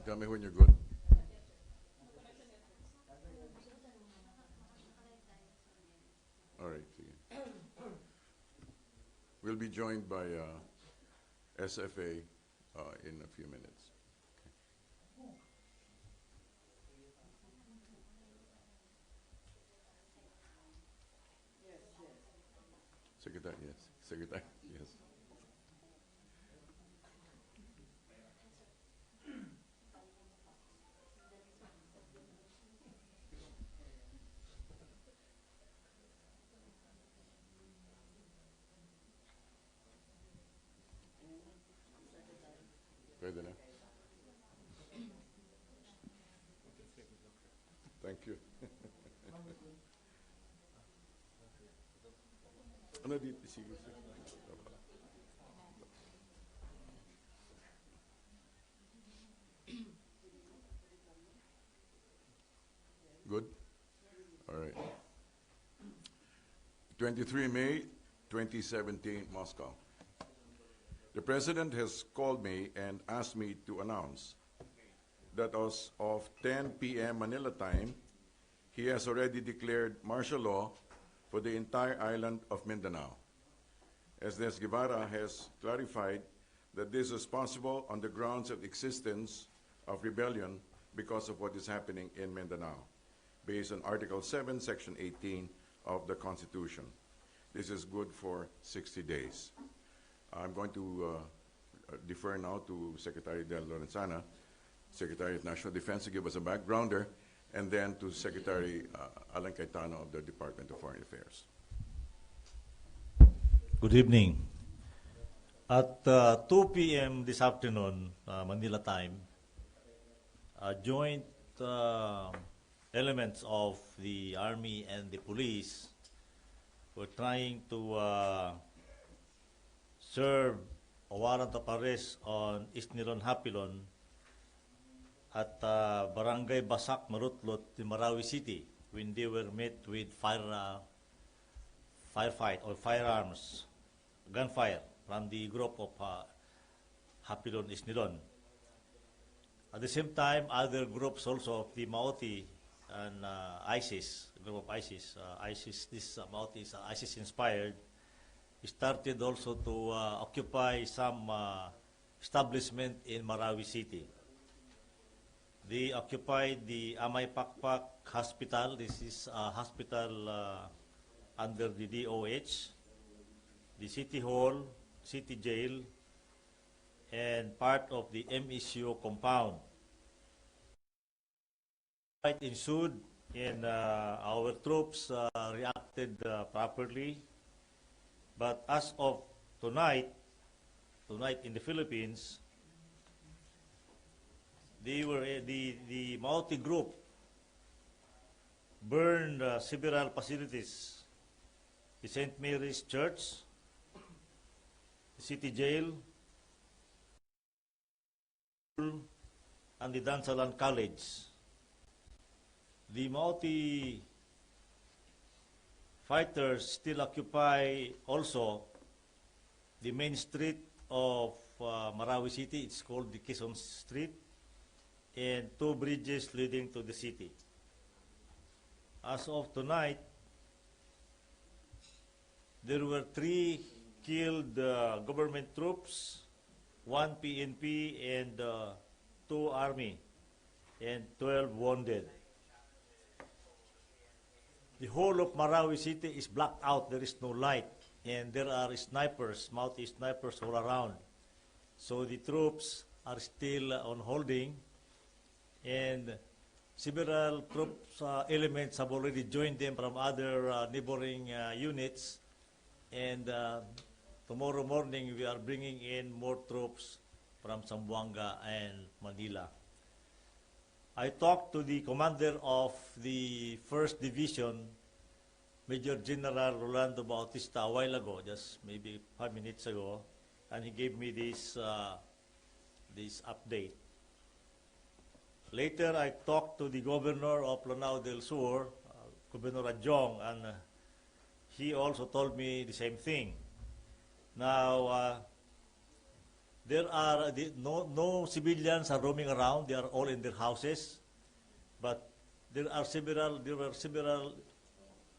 Tell me when you're good. All right. Sige. We'll be joined by SFA in a few minutes. Secretary, yes. Secretary, yes. Pwede na. Thank you. Ano dito? Sige. Good? All right. 23 May 2017, Moscow. The President has called me and asked me to announce that as of 10 p.m. Manila time, he has already declared martial law for the entire island of Mindanao. Esnes Guevara has clarified that this is possible on the grounds of existence of rebellion because of what is happening in Mindanao, based on Article 7, Section 18 of the Constitution. This is good for 60 days. I'm going to defer now to Secretary Del Lorenzana, Secretary of National Defense, to give us a backgrounder, and then to Secretary Alan Cayetano of the Department of Foreign Affairs. Good evening. At 2 p.m. this afternoon, Manila time, joint elements of the Army and the police were trying to serve a warrant of arrest on Isnilon Hapilon at Barangay Basak, Marutlot in Marawi City when they were met with firefight or firearms, gunfire from the group of Hapilon Isnilon. At the same time, other groups also of the Maoti and ISIS, group of ISIS, this Maoti is ISIS-inspired, started also to occupy some establishment in Marawi City. They occupied the Amay Pakpak Hospital. This is a hospital under the DOH, the City Hall, City Jail, and part of the MECO compound. Fight ensued, and our troops reacted properly. But as of tonight in the Philippines, they were the Maoti group burned several facilities: the St. Mary's Church, the City Jail, and the Dansalan College. The Maoti fighters still occupy also the main street of Marawi City. It's called the Quezon Street, and two bridges leading to the city. As of tonight, there were 3 killed government troops, 1 PNP and 2 Army, and 12 wounded. The whole of Marawi City is blacked out. There is no light, and there are snipers, Maoti snipers all around. So the troops are still on holding, and several troops elements have already joined them from other neighboring units, and tomorrow morning we are bringing in more troops from Zamboanga and Manila. I talked to the commander of the 1st Division, Major General Rolando Bautista, a while ago, just maybe 5 minutes ago, and he gave me this update. Later, I talked to the governor of Lanao del Sur, Governor Adjong, and he also told me the same thing. Now, There are no civilians are roaming around. They are all in their houses, but there were several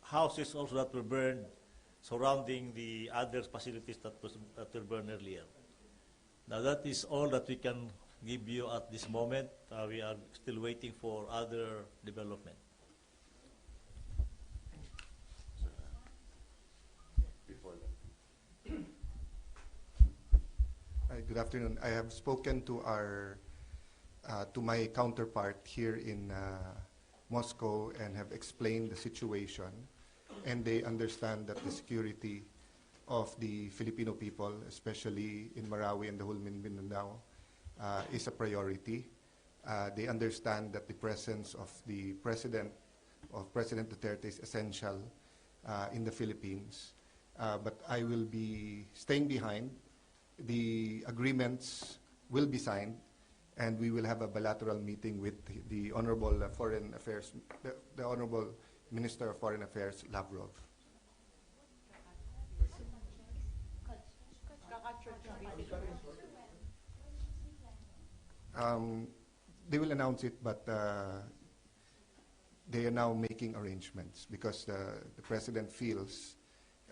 houses also that were burned surrounding the other facilities that were burned earlier. Now that is all that we can give you at this moment. We are still waiting for other development. Good afternoon. I have spoken to to my counterpart here in Moscow and have explained the situation, and they understand that the security of the Filipino people, especially in Marawi and the whole Mindanao, is a priority. They understand that the presence of President Duterte is essential in the Philippines, but I will be staying behind. The agreements will be signed, and we will have a bilateral meeting with the Honorable Foreign Affairs, the Honorable Minister of Foreign Affairs, Lavrov. They will announce it, but they are now making arrangements because the President feels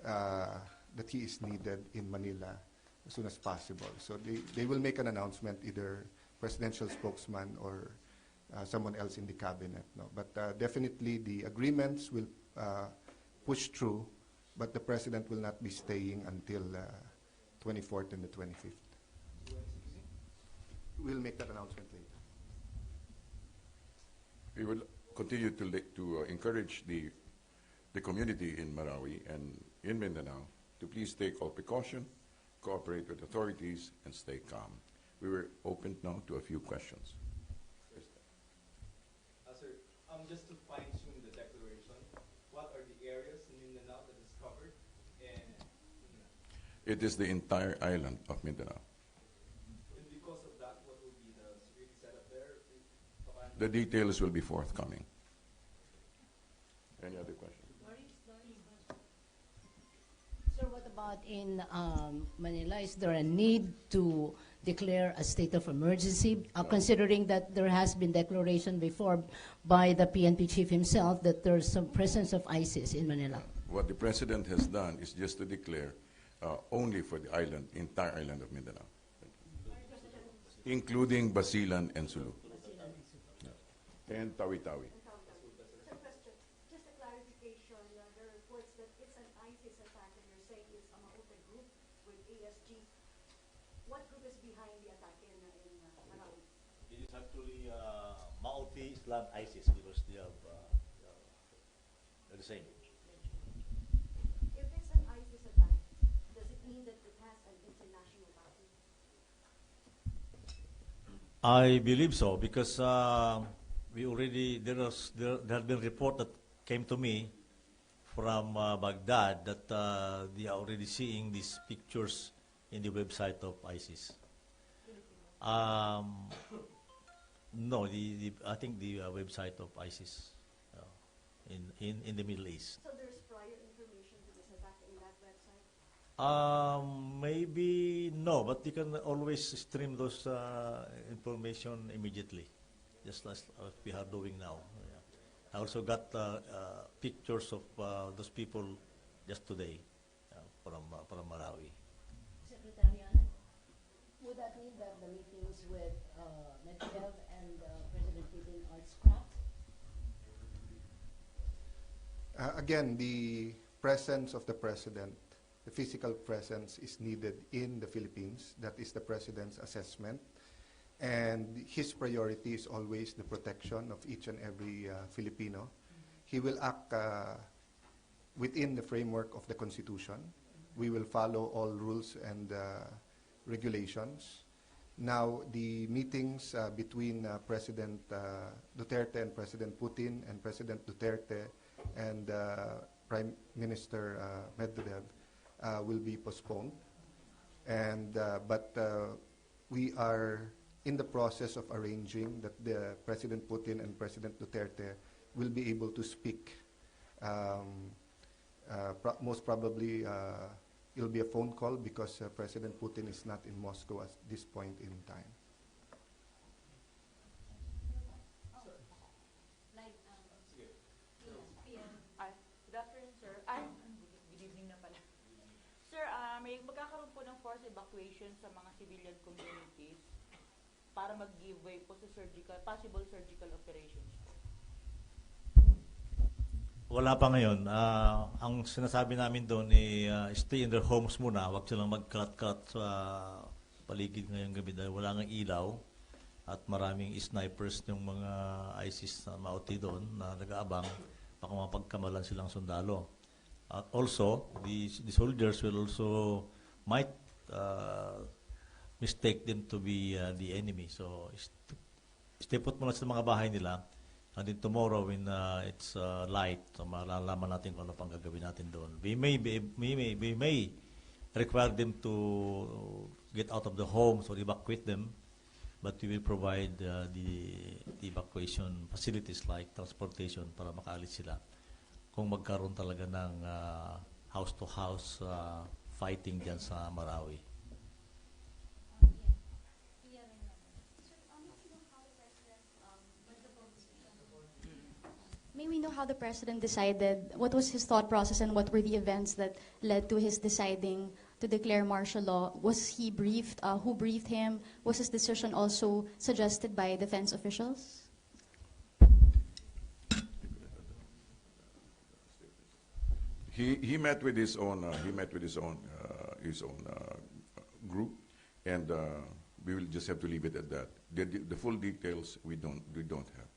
that he is needed in Manila as soon as possible. So they will make an announcement, either presidential spokesman or someone else in the cabinet. No? But definitely the agreements will push through, but the President will not be staying until 24th and the 25th. We'll make that announcement later. We will continue to encourage the community in Marawi and in Mindanao to please take all precaution, cooperate with authorities, and stay calm. We were open now to a few questions. Sir, just to fine-tune the declaration, what are the areas in Mindanao that is covered? And It is the entire island of Mindanao. and because of that, what will be the security setup there? The details will be forthcoming. Any other questions? Sir, what about in Manila? Is there a need to declare a state of emergency, considering that there has been declaration before by the PNP chief himself that there's some presence of ISIS in Manila? What the President has done is just to declare only for the island, entire island of Mindanao, including Basilan and Sulu. And Tawi-Tawi. Sir, question. Just a clarification. There are reports that it's an ISIS attack, and you're saying it's a Maute group with ASG. What group is behind the attack in Marawi? It is actually Maute Islam ISIS because they are they're the same. If it's an ISIS attack, does it mean that it has an international backing? I believe so because we already there have been report that came to me from Baghdad that they are already seeing these pictures in the website of ISIS. No, I think the website of ISIS in the Middle East. So there's prior information to this attack in that website? Maybe no, but you can always stream those information immediately, just as we are doing now. Yeah. I also got pictures of those people just today from Marawi. Secretary, would that mean that the meetings with Medvedev and President Putin are scrapped? Again, the presence of the President, the physical presence is needed in the Philippines. That is the President's assessment. And his priority is always the protection of each and every Filipino. He will act within the framework of the Constitution. We will follow all rules and regulations. Now, the meetings between President Duterte and President Putin and President Duterte and Prime Minister Medvedev will be postponed. And but we are in the process of arranging that the President Putin and President Duterte will be able to speak most probably it'll be a phone call because President Putin is not in Moscow at this point in time. Good afternoon, sir. Good evening na pala. Sir, may magkakaroon po ng forced evacuation sa mga civilian communities para mag-give way po sa possible surgical operations po. Wala pa ngayon. Ang sinasabi namin doon stay in their homes muna. Huwag silang mag-cut sa paligid ngayong gabi dahil wala nang ilaw at maraming snipers yung mga ISIS na mauti doon na nag-aabang. Baka mapagkamalan silang sundalo. At also, the soldiers will also might mistake them to be the enemy. So, stay put muna sa mga bahay nila. And then tomorrow when it's light, so malalaman natin kung ano pang gagawin natin doon. We may require them to get out of the homes or evacuate them, but we will provide the evacuation facilities like transportation para makaalis sila kung magkaroon talaga ng house-to-house fighting dyan sa Marawi. May we know how the President decided, what was his thought process and what were the events that led to his deciding to declare martial law? Was he briefed? Who briefed him? Was his decision also suggested by defense officials? He met with his own group, and we will just have to leave it at that. The full details we don't have.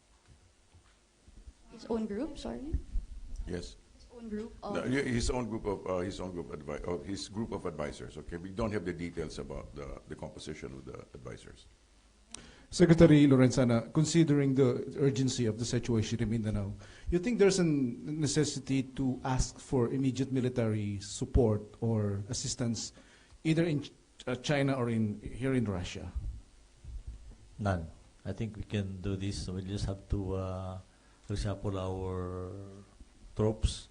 His own group, sorry? Yes. His own group? No, his group of advisors. Okay, we don't have the details about the composition of the advisors. Secretary Lorenzana, considering the urgency of the situation in Mindanao, you think there's a necessity to ask for immediate military support or assistance either in China or here in Russia? None. I think we can do this. So we just have to reshuffle our troops.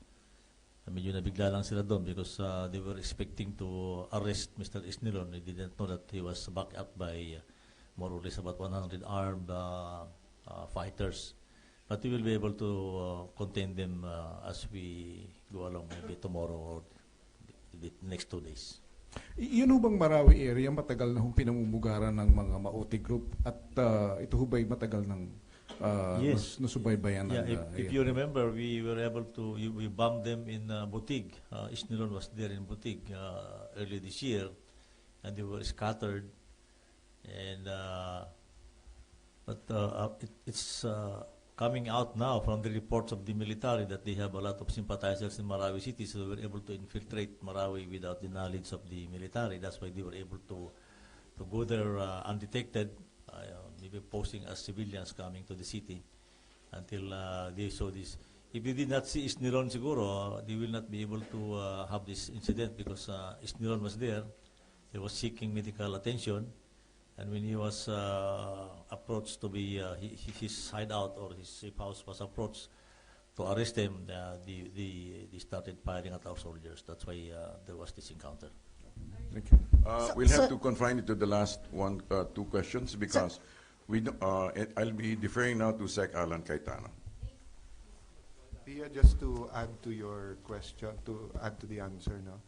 Medyo nabigla lang sila doon because they were expecting to arrest Mr. Isnilon. They didn't know that he was backed up by more or less about 100 armed fighters. But we will be able to contain them as we go along, maybe tomorrow or the next 2 days. Yun ho bang Marawi area, matagal na hong pinamumugaran ng mga Mauti group at ito ho ba'y matagal ng yes. Nasubaybayan ng if you remember, we were able to, we bombed them in Butig. Isnilon was there in Butig early this year, and they were scattered. And it's coming out now from the reports of the military that they have a lot of sympathizers in Marawi City, so they were able to infiltrate Marawi without the knowledge of the military. That's why they were able to go there undetected, maybe posing as civilians coming to the city until they saw this. If they did not see Isnilon siguro, they will not be able to have this incident because Isnilon was there. He was seeking medical attention. And when he was approached to be his hideout or his safe house was approached to arrest him, they started firing at our soldiers. That's why there was this encounter. Thank you. We'll have to confine it to the last two questions because I'll be deferring now to Sec. Alan Cayetano. Pia, just to add to your question, to add to the answer, no?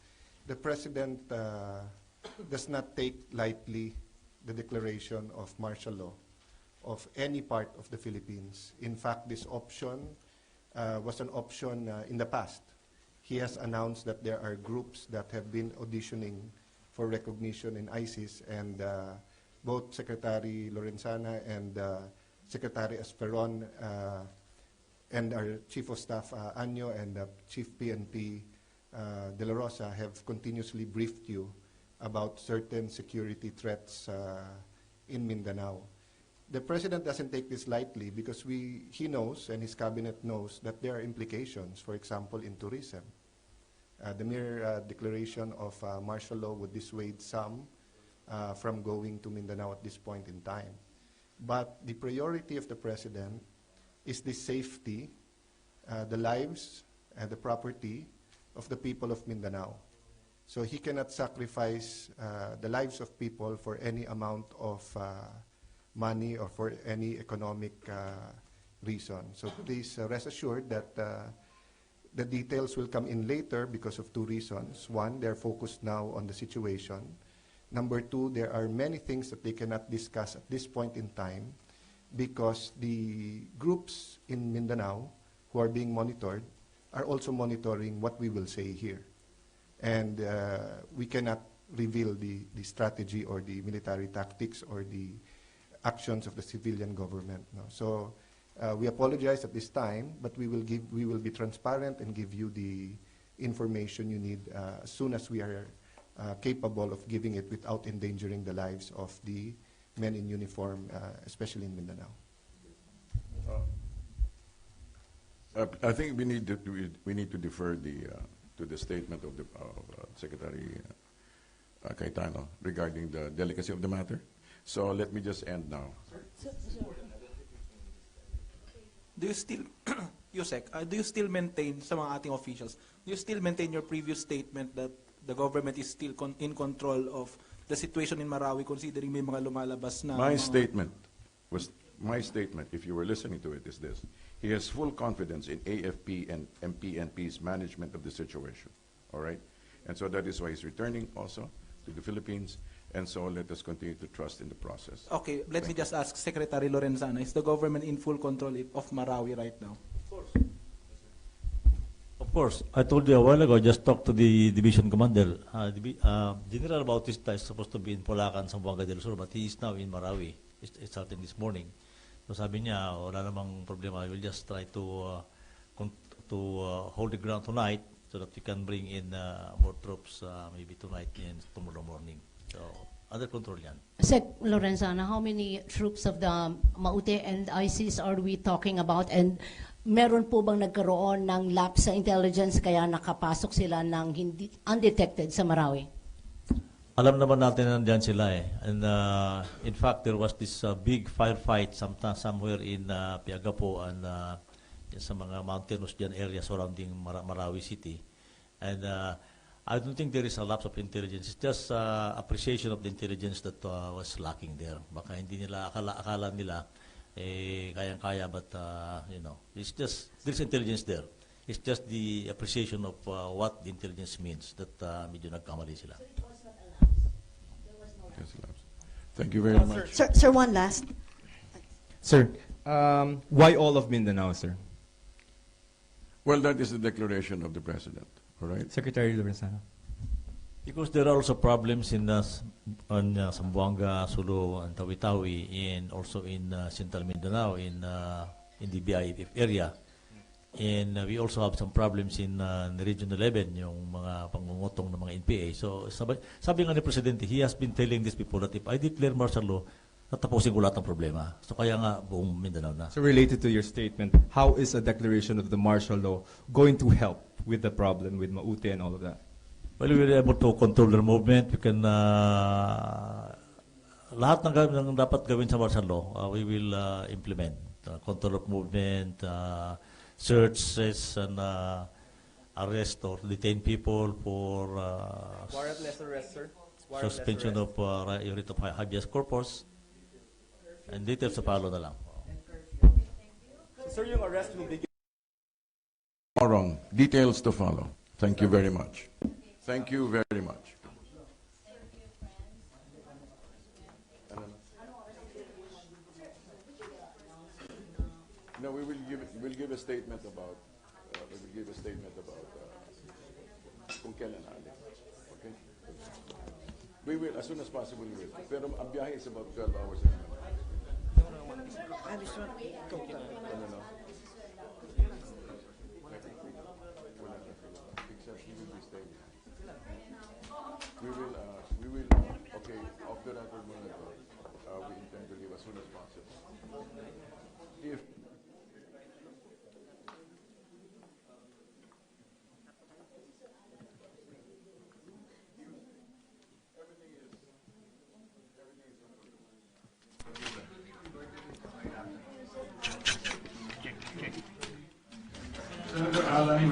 The President does not take lightly the declaration of martial law of any part of the Philippines. In fact, this option was an option in the past. He has announced that there are groups that have been auditioning for recognition in ISIS, and both Secretary Lorenzana and Secretary Esperon and our Chief of Staff Anyo and Chief PNP De La Rosa have continuously briefed you about certain security threats in Mindanao. The President doesn't take this lightly because he knows and his cabinet knows that there are implications, for example, in tourism. The mere declaration of martial law would dissuade some from going to Mindanao at this point in time. But the priority of the President is the safety, the lives, and the property of the people of Mindanao. So he cannot sacrifice the lives of people for any amount of money or for any economic reason. So please rest assured that the details will come in later because of two reasons. One, they're focused now on the situation. Number two, there are many things that they cannot discuss at this point in time because the groups in Mindanao who are being monitored are also monitoring what we will say here. And we cannot reveal the strategy or the military tactics or the actions of the civilian government. No? So we apologize at this time, but we will be transparent and give you the information you need as soon as we are capable of giving it without endangering the lives of the men in uniform, especially in Mindanao. I think we need to defer to the statement of Secretary Cayetano regarding the delicacy of the matter. So let me just end now. Do you still, Yusek, do you still maintain sa mga ating officials, do you still maintain your previous statement that the government is still in control of the situation in Marawi considering may mga lumalabas na... My statement, if you were listening to it, is this. He has full confidence in AFP and MPNP's management of the situation, all right? And so that is why he's returning also to the Philippines, and so let us continue to trust in the process. Okay, let me just ask Secretary Lorenzana, is the government in full control of Marawi right now? Of course. I told you a while ago, I just talked to the division commander. General Bautista is supposed to be in Polacan, Zamboanga del Sur, but he is now in Marawi. It's starting this morning. So sabi niya, wala namang problema. We'll just try to hold the ground tonight so that we can bring in more troops maybe tonight and tomorrow morning. So, under control yan. Sec Lorenzana, how many troops of the Maute and ISIS are we talking about? And meron po bang nagkaroon ng lapse sa intelligence kaya nakapasok sila ng hindi undetected sa Marawi? Alam naman natin na nandiyan sila eh. And in fact, there was this big firefight somewhere in Piagapo and sa mga mountainous dyan areas surrounding Marawi City. And I don't think there is a lapse of intelligence. It's just appreciation of the intelligence that was lacking there. Baka hindi nila, akala nila kayang-kaya, but you know, it's just, there's intelligence there. It's just the appreciation of what the intelligence means that medyo nagkamali sila. Thank you very much. Sir, one last. Sir, why all of Mindanao, sir? Well, that is the declaration of the President, all right? Secretary Lorenzana. Because there are also problems in Zamboanga, Sulu, and Tawi-Tawi, and also in Central Mindanao, in the BIF area. And we also have some problems in Region 11, yung mga pangungutong ng mga NPA. So sabi nga ni Presidente, he has been telling these people that if I declare martial law, tatapusin ko lahat ng problema. So kaya nga buong Mindanao na. So related to your statement, how is a declaration of the martial law going to help with the problem with Maute and all of that? Well, we were able to control their movement. We can lahat ng dapat gawin sa martial law, we will implement. Control of movement, searches and arrest or detain people for warrantless arrest, sir. Suspension of writ of habeas corpus, and details sa follow na lang. Sir, yung arrest will begin. Wrong. Details to follow. Thank you very much. Thank you very much. No, we'll give a statement about kung kailan alis. Okay? We will, as soon as possible, we will. Pero ang biyahe is about 12 hours. We will, okay, off the record muna ito. We intend to leave as soon as possible. If Senator Alan,